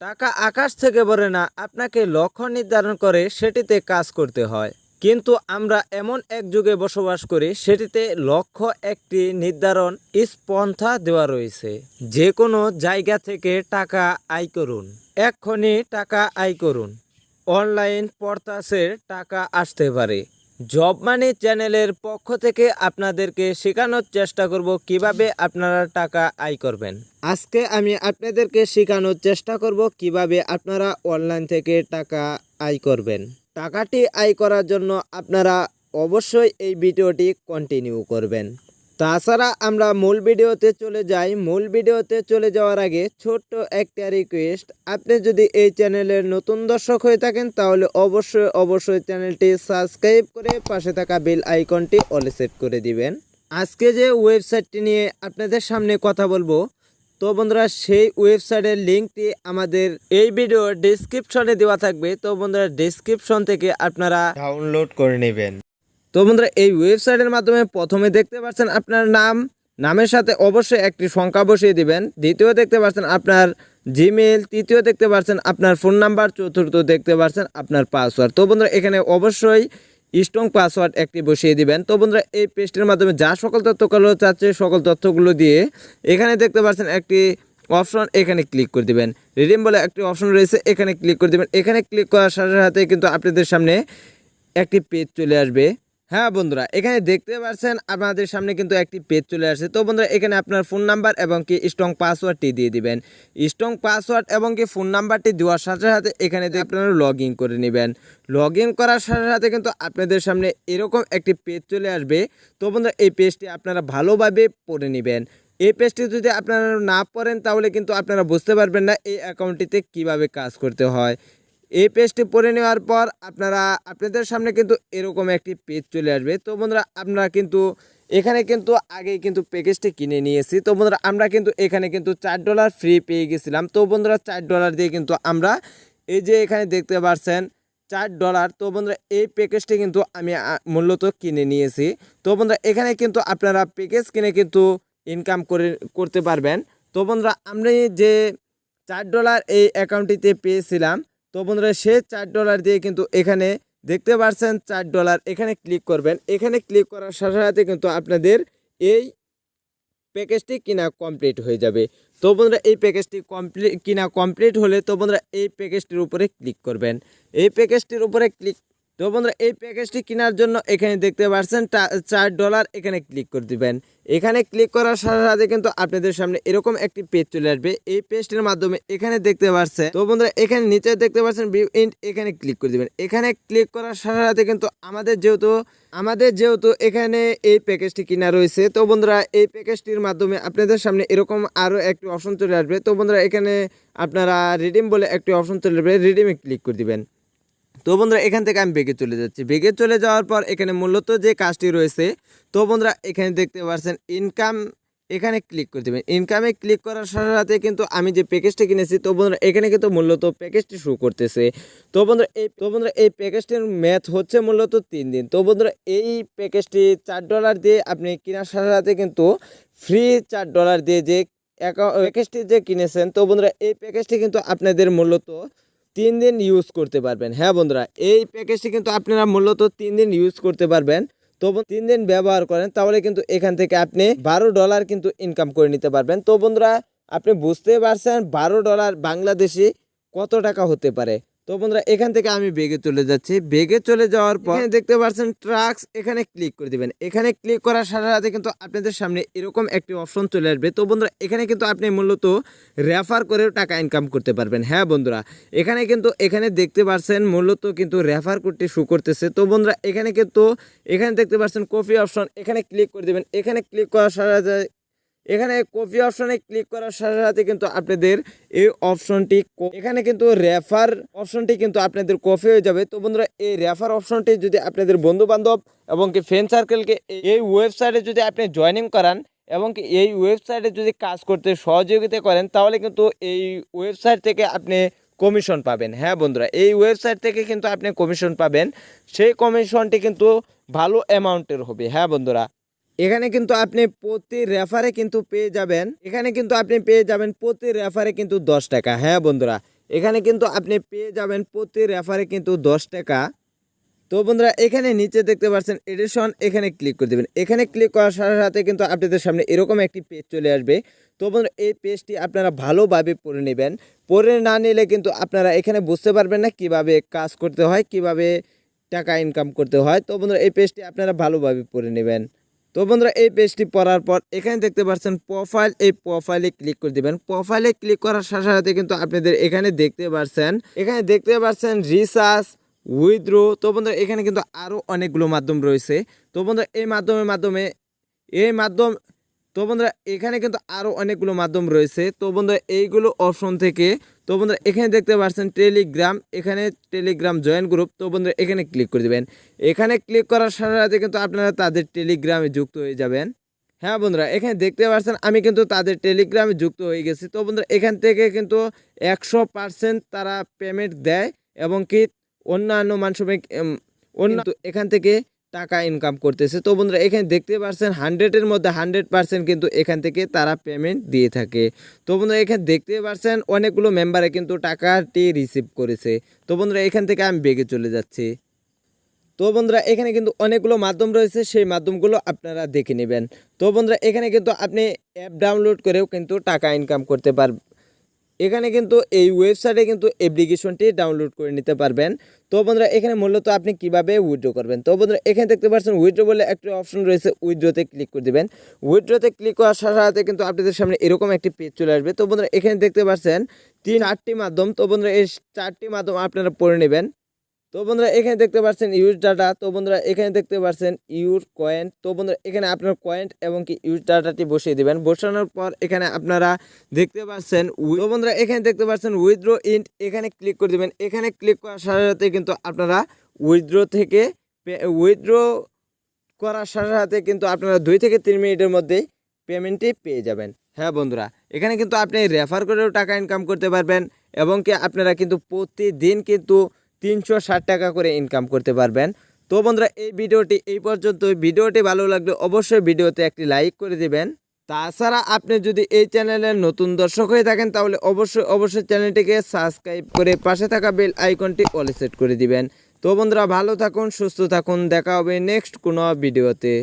টাকা আকাশ থেকে পড়ে না, আপনাকে লক্ষ্য নির্ধারণ করে সেটিতে কাজ করতে হয়। কিন্তু আমরা এমন এক যুগে বসবাস করি সেটিতে লক্ষ্য একটি নির্ধারণ স্পন্থা দেওয়া রয়েছে। যে কোনো জায়গা থেকে টাকা আয় করুন, এক্ষুনি টাকা আয় করুন। অনলাইন পড়তাসের টাকা আসতে পারে। জব মানি চ্যানেলের পক্ষ থেকে আপনাদেরকে শেখানোর চেষ্টা করব কিভাবে আপনারা টাকা আয় করবেন। আজকে আমি আপনাদেরকে শেখানোর চেষ্টা করব কিভাবে আপনারা অনলাইন থেকে টাকা আয় করবেন। টাকাটি আয় করার জন্য আপনারা অবশ্যই এই ভিডিওটি কন্টিনিউ করবেন। তাছাড়া আমরা মূল ভিডিওতে চলে যাই। মূল ভিডিওতে চলে যাওয়ার আগে ছোট্ট একটা রিকোয়েস্ট, আপনি যদি এই চ্যানেলের নতুন দর্শক হয়ে থাকেন তাহলে অবশ্যই চ্যানেলটি সাবস্ক্রাইব করে পাশে থাকা বেল আইকনটি অলে সেট করে দিবেন। আজকে যে ওয়েবসাইটটি নিয়ে আপনাদের সামনে কথা বলবো, তো বন্ধুরা সেই ওয়েবসাইটের লিঙ্কটি আমাদের এই ভিডিও ডেসক্রিপশনে দেওয়া থাকবে। তো বন্ধুরা ডেসক্রিপশন থেকে আপনারা ডাউনলোড করে নেবেন। তো বন্ধুরা এই ওয়েবসাইটের মাধ্যমে প্রথমে দেখতে পাচ্ছেন আপনার নামের সাথে অবশ্যই একটি সংখ্যা বসিয়ে দিবেন। দ্বিতীয় দেখতে পাচ্ছেন আপনার জিমেল, তৃতীয় দেখতে পাচ্ছেন আপনার ফোন নাম্বার, চতুর্থ দেখতে পাচ্ছেন আপনার পাসওয়ার্ড। তো বন্ধুরা এখানে অবশ্যই স্ট্রং পাসওয়ার্ড একটি বসিয়ে দিবেন। তো বন্ধুরা এই পেজটির মাধ্যমে যা সকল তথ্যগুলো চাচ্ছে সকল তথ্যগুলো দিয়ে এখানে দেখতে পাচ্ছেন একটি অপশন, এখানে ক্লিক করে দিবেন। রিডিম বলে একটি অপশন রয়েছে, এখানে ক্লিক করে দিবেন। এখানে ক্লিক করার সাথে সাথে কিন্তু আপনাদের সামনে একটি পেজ চলে আসবে। হ্যাঁ বন্ধুরা, এখানে দেখতে পাচ্ছেন আপনাদের সামনে কিন্তু একটি পেজ চলে আসছে। তো বন্ধুরা এখানে আপনার ফোন নাম্বার এবং কি স্ট্রং পাসওয়ার্ডটি দিয়ে দিবেন। স্ট্রং পাসওয়ার্ড এবং কি ফোন নাম্বারটি দেওয়ার সাথে সাথে এখানে আপনারা লগ ইন করে নেবেন। লগ ইন করার সাথে সাথে কিন্তু আপনাদের সামনে এরকম একটি পেজ চলে আসবে। তো বন্ধুরা এই পেজটি আপনারা ভালোভাবে পড়ে নেবেন। এই পেজটি যদি আপনারা না পড়েন তাহলে কিন্তু আপনারা বুঝতে পারবেন না এই অ্যাকাউন্টটিতে কিভাবে কাজ করতে হয়। এই পেজটি পড়ে নেওয়ার পর আপনাদের সামনে কিন্তু এরকম একটি পেজ চলে আসবে। তো বন্ধুরা আমরা কিন্তু এখানে কিন্তু আগেই কিন্তু প্যাকেজটি কিনে নিয়েছি। তো বন্ধুরা আমরা কিন্তু এখানে কিন্তু $4 ফ্রি পেয়ে গেছিলাম। তো বন্ধুরা $4 দিয়ে কিন্তু আমরা এই যে এখানে দেখতে পাচ্ছেন $4। তো বন্ধুরা এই প্যাকেজটি কিন্তু আমি মূলত কিনে নিয়েছি। তো বন্ধুরা এখানে কিন্তু আপনারা প্যাকেজ কিনে কিন্তু ইনকাম করতে পারবেন। তো বন্ধুরা আমরা যে $4 এই অ্যাকাউন্টটিতে পেয়েছিলাম, তো বন্ধুরা সে $4 দিয়ে কিন্তু এখানে দেখতে পাচ্ছেন $4 এখানে ক্লিক করবেন। এখানে ক্লিক করার সাথে সাথে কিন্তু আপনাদের এই প্যাকেজটি কিনা কমপ্লিট হয়ে যাবে। তো বন্ধুরা এই প্যাকেজটি কিনা কমপ্লিট হলে তো বন্ধুরা এই প্যাকেজটির উপরে ক্লিক করবেন। এই প্যাকেজটির উপরে ক্লিক তো বন্ধুরা এই প্যাকেজটি কেনার জন্য এখানে দেখতে পাচ্ছেন $4 এখানে ক্লিক করে দিবেন। এখানে ক্লিক করার সাথে সাথে কিন্তু আপনাদের সামনে এরকম একটি পেজ চলে আসবে। এই পেজটির মাধ্যমে এখানে দেখতে পাচ্ছেন, তো বন্ধুরা এখানে নিচে দেখতে পাচ্ছেন ভিউ ইন্ড, এখানে ক্লিক করে দিবেন। এখানে ক্লিক করার সাথে সাথে কিন্তু আমাদের যেহেতু এখানে এই প্যাকেজটি কিনা রয়েছে, তো বন্ধুরা এই প্যাকেজটির মাধ্যমে আপনাদের সামনে এরকম আরও একটি অপশন চলে আসবে। তো বন্ধুরা এখানে আপনারা রিডিম বলে একটি অপশন চলে আসবে, রিডিমে ক্লিক করে দিবেন। তো বন্ধুরা এখান থেকে আমি বেগে চলে যাচ্ছি। বেগে চলে যাওয়ার পর এখানে মূলত যে কাজটি রয়েছে, তো বন্ধুরা এখানে দেখতে পাচ্ছেন ইনকাম, এখানে ক্লিক করে দেবেন। ইনকামে ক্লিক করার সাথে সাথে কিন্তু আমি যে প্যাকেজটি কিনেছি, তো বন্ধুরা এখানে কিন্তু মূলত প্যাকেজটি শো করতেছে। তো বন্ধুরা এই প্যাকেজটির ম্যাথ হচ্ছে মূলত 3 দিন। তো বন্ধুরা এই প্যাকেজটি $4 দিয়ে আপনি কেনার সাথে সাথে কিন্তু ফ্রি $4 দিয়ে যে প্যাকেজটি যে কিনেছেন, তো বন্ধুরা এই প্যাকেজটি কিন্তু আপনাদের মূলত 3 দিন ইউজ করতে পারবেন। হ্যাঁ বন্ধুরা এই প্যাকেজটি কিন্তু আপনারা মূলত 3 দিন ইউজ করতে পারবেন। তো 3 দিন ব্যবহার করেন তাহলে কিন্তু এখান থেকে আপনি $12 কিন্তু ইনকাম করে নিতে পারবেন। তো বন্ধুরা আপনি বুঝতে পারছেন $12 বাংলাদেশি কত টাকা হতে পারে। তো বন্ধুরা এখান থেকে আমি বেগে চলে যাচ্ছি। বেগে চলে যাওয়ার পর এখানে দেখতে পাচ্ছেন ট্রাক্স, এখানে ক্লিক করে দিবেন। এখানে ক্লিক করার সাথে সাথে কিন্তু আপনাদের সামনে এরকম একটি অপশন চলে আসবে। তো বন্ধুরা এখানে কিন্তু আপনি মূলত রেফার করেও টাকা ইনকাম করতে পারবেন। হ্যাঁ বন্ধুরা এখানে দেখতে পাচ্ছেন মূলত কিন্তু রেফার কোডটি শো করতেছে। তো বন্ধুরা এখানে দেখতে পাচ্ছেন কপি অপশন, এখানে ক্লিক করে দিবেন। এখানে ক্লিক করার সাথে সাথে এখানে কপি অপশনে ক্লিক করার সাথে সাথে কিন্তু আপনাদের এই অপশনটি এখানে কিন্তু রেফার অপশনটি কিন্তু আপনাদের কপি হয়ে যাবে। তো বন্ধুরা এই রেফার অপশনটি যদি আপনাদের বন্ধু বান্ধব এবং কি ফ্রেন্ড সার্কেলকে এই ওয়েবসাইটে যদি আপনি জয়েনিং করান এবং কি এই ওয়েবসাইটে যদি কাজ করতে সহযোগিতা করেন তাহলে কিন্তু এই ওয়েবসাইট থেকে আপনি কমিশন পাবেন। হ্যাঁ বন্ধুরা এই ওয়েবসাইট থেকে কিন্তু আপনি কমিশন পাবেন। সেই কমিশনটি কিন্তু ভালো অ্যামাউন্টের হবে। হ্যাঁ বন্ধুরা এখানে কিন্তু আপনি প্রতি রেফারে কিন্তু পেয়ে যাবেন প্রতি রেফারে কিন্তু $10। হ্যাঁ বন্ধুরা এখানে কিন্তু আপনি পেয়ে যাবেন প্রতি রেফারে কিন্তু 10 টাকা। তো বন্ধুরা এখানে নিচে দেখতে পাচ্ছেন এডিশন, এখানে ক্লিক করে দেবেন। এখানে ক্লিক করার সাথে সাথে কিন্তু আপনাদের সামনে এরকম একটি পেজ চলে আসবে। তো বন্ধুরা এই পেজটি আপনারা ভালোভাবে পড়ে নেবেন। পড়ে না নিলে কিন্তু আপনারা এখানে বুঝতে পারবেন না কিভাবে কাজ করতে হয়, কিভাবে টাকা ইনকাম করতে হয়। তো বন্ধুরা এই পেজটি আপনারা ভালোভাবে পড়ে নেবেন। তো বন্ধুরা এই পেজটি পড়ার পর এখানে দেখতে পাচ্ছেন প্রোফাইল, এই প্রোফাইলে ক্লিক করে দিবেন। প্রোফাইলে ক্লিক করার সাথে সাথে কিন্তু আপনাদের এখানে দেখতে পাচ্ছেন রিসার্চ, উইথড্র। তো বন্ধুরা এখানে কিন্তু আরও অনেকগুলো মাধ্যম রয়েছে। তো বন্ধুরা তো বন্ধুরা এখানে কিন্তু আরও অনেকগুলো মাধ্যম রয়েছে। তো বন্ধুরা এইগুলো অপশন থেকে তো বন্ধুরা এখানে দেখতে পাচ্ছেন টেলিগ্রাম, এখানে টেলিগ্রাম জয়েন গ্রুপ। তো বন্ধুরা এখানে ক্লিক করে দেবেন। এখানে ক্লিক করার সাথে সাথে কিন্তু আপনারা তাদের টেলিগ্রামে যুক্ত হয়ে যাবেন। হ্যাঁ বন্ধুরা এখানে দেখতে পাচ্ছেন আমি কিন্তু তাদের টেলিগ্রামে যুক্ত হয়ে গেছি। তো বন্ধুরা এখান থেকে কিন্তু 100% তারা পেমেন্ট দেয় এবং কি অন্যান্য এখান থেকে টাকা ইনকাম করতেছে। তো বন্ধুরা এখানে দেখতে পাচ্ছেন 100-এর মধ্যে 100% কিন্তু এখান থেকে তারা পেমেন্ট দিয়ে থাকে। তো বন্ধুরা এখানে দেখতে পাচ্ছেন অনেকগুলো মেম্বারে কিন্তু টাকাটি রিসিভ করেছে। তো বন্ধুরা এখান থেকে আমি বেগে চলে যাচ্ছি। তো বন্ধুরা এখানে কিন্তু অনেকগুলো মাধ্যম রয়েছে, সেই মাধ্যমগুলো আপনারা দেখে নেবেন। তো বন্ধুরা এখানে কিন্তু আপনি অ্যাপ ডাউনলোড করেও কিন্তু টাকা ইনকাম করতে পারবেন। এখানে কিন্তু এই ওয়েবসাইটে কিন্তু অ্যাপ্লিকেশনটি ডাউনলোড করে নিতে পারবেন। তো বন্ধুরা এখানে মূলত আপনি কিভাবে উইথড্র করবেন। তো বন্ধুরা এখানে দেখতে পাচ্ছেন উইথড্র বলে একটা অপশন রয়েছে, উইথড্রতে ক্লিক করে দেবেন। উইথড্রতে ক্লিক করার সাথে সাথে কিন্তু আপনাদের সামনে এরকম একটি পেজ চলে আসবে। তো বন্ধুরা এখানে দেখতে পাচ্ছেন 4টি মাধ্যম। তো বন্ধুরা এই 4টি মাধ্যম আপনারা পড়ে নেবেন। তো বন্ধুরা এখানে দেখতে পাচ্ছেন ইউজ ডাটা। তো বন্ধুরা এখানে দেখতে পাচ্ছেন ইউর কয়েন। তো বন্ধুরা এখানে আপনার কয়েন এবং কি ইউজ ডাটাটি বসিয়ে দিবেন। বসানোর পর এখানে আপনারা দেখতে পাচ্ছেন তো বন্ধুরা এখানে দেখতে পাচ্ছেন উইথড্র ইন্ট, এখানে ক্লিক করে দেবেন। এখানে ক্লিক করার সাথে সাথে কিন্তু আপনারা উইথড্র করার সাথে সাথে কিন্তু আপনারা 2 থেকে 3 মিনিটের মধ্যেই পেমেন্টটি পেয়ে যাবেন। হ্যাঁ বন্ধুরা এখানে কিন্তু আপনি রেফার করেও টাকা ইনকাম করতে পারবেন এবং কি আপনারা কিন্তু প্রতিদিন কিন্তু 360 টাকা করে ইনকাম করতে পারবেন। তো বন্ধুরা এই ভিডিওটি এই পর্যন্ত। ভিডিওটি ভালো লাগলে অবশ্যই ভিডিওতে একটি লাইক করে দিবেন। তাছাড়া আপনি যদি এই চ্যানেলের নতুন দর্শক হয়ে থাকেন তাহলে অবশ্যই চ্যানেলটিকে সাবস্ক্রাইব করে পাশে থাকা বেল আইকনটি অলে সেট করে দিবেন। তো বন্ধুরা ভালো থাকুন, সুস্থ থাকুন, দেখা হবে নেক্সট কোনো ভিডিওতে।